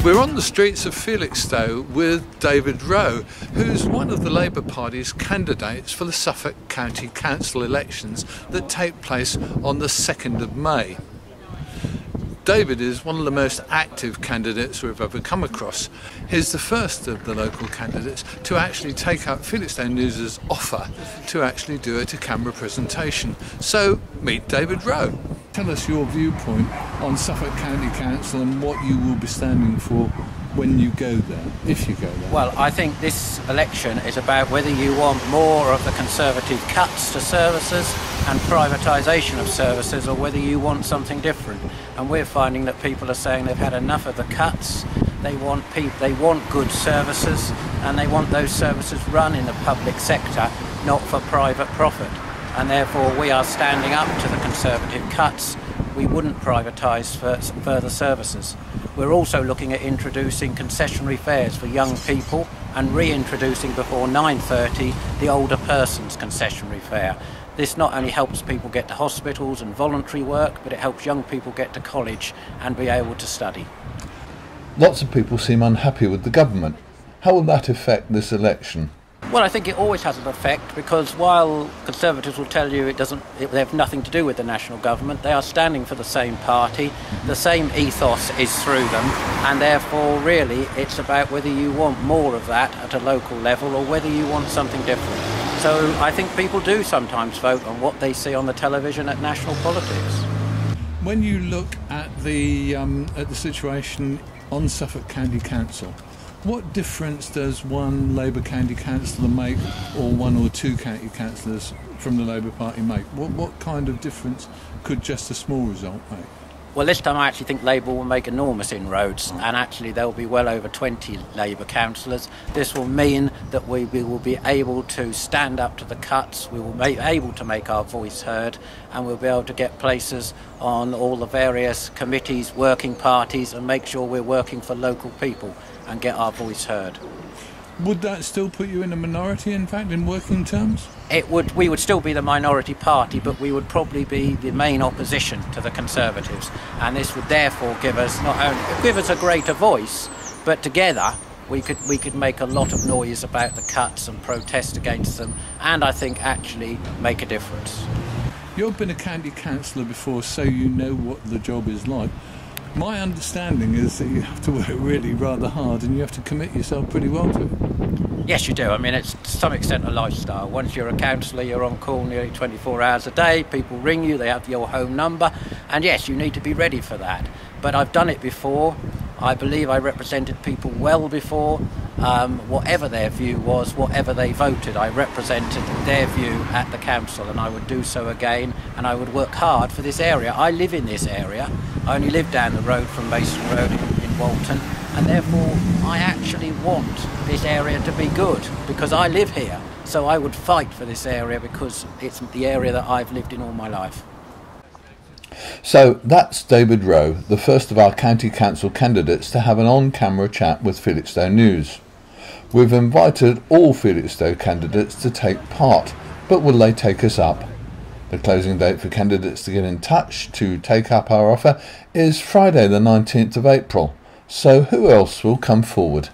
We're on the streets of Felixstowe with David Rowe, who's one of the Labour Party's candidates for the Suffolk County Council elections that take place on the 2nd of May. David is one of the most active candidates we've ever come across. He's the first of the local candidates to actually take up Felixstowe News' offer to actually do a to-camera presentation. So, meet David Rowe. Tell us your viewpoint on Suffolk County Council and what you will be standing for when you go there, if you go there. Well, I think this election is about whether you want more of the Conservative cuts to services and privatisation of services, or whether you want something different. And we're finding that people are saying they've had enough of the cuts. They want good services, and they want those services run in the public sector, not for private profit. And therefore we are standing up to the Conservative cuts. We wouldn't privatise further services. We're also looking at introducing concessionary fares for young people and reintroducing before 9:30 the older person's concessionary fare. This not only helps people get to hospitals and voluntary work, but it helps young people get to college and be able to study. Lots of people seem unhappy with the government. How will that affect this election? Well, I think it always has an effect, because while Conservatives will tell you they have nothing to do with the national government, they are standing for the same party, the same ethos is through them, and therefore really it's about whether you want more of that at a local level or whether you want something different. So I think people do sometimes vote on what they see on the television at national politics. When you look at the situation on Suffolk County Council, what difference does one Labour County Councillor make, or one or two county councillors from the Labour Party make? What kind of difference could just a small result make? Well, this time I actually think Labour will make enormous inroads, and actually there will be well over 20 Labour councillors. This will mean that we will be able to stand up to the cuts, we will be able to make our voice heard, and we'll be able to get places on all the various committees, working parties, and make sure we're working for local people and get our voice heard. Would that still put you in a minority, in fact, in working terms? We would still be the minority party, but we would probably be the main opposition to the Conservatives, and this would therefore give us a greater voice, but together we could make a lot of noise about the cuts and protest against them, and I think actually make a difference. You've been a county councillor before, so you know what the job is like. My understanding is that you have to work really rather hard and you have to commit yourself pretty well to it. Yes, you do. I mean, it's to some extent a lifestyle. Once you're a councillor, you're on call nearly 24 hours a day. People ring you, they have your home number, and yes, you need to be ready for that. But I've done it before. I believe I represented people well before. Whatever their view was, whatever they voted, I represented their view at the council, and I would do so again, and I would work hard for this area. I live in this area. I only live down the road from Mason Road in Walton, and therefore I actually want this area to be good, because I live here. So I would fight for this area because it's the area that I've lived in all my life. So that's David Rowe, the first of our county council candidates to have an on-camera chat with Felixstowe News. We've invited all Felixstowe candidates to take part, but will they take us up? The closing date for candidates to get in touch to take up our offer is Friday the 19th of April. So who else will come forward?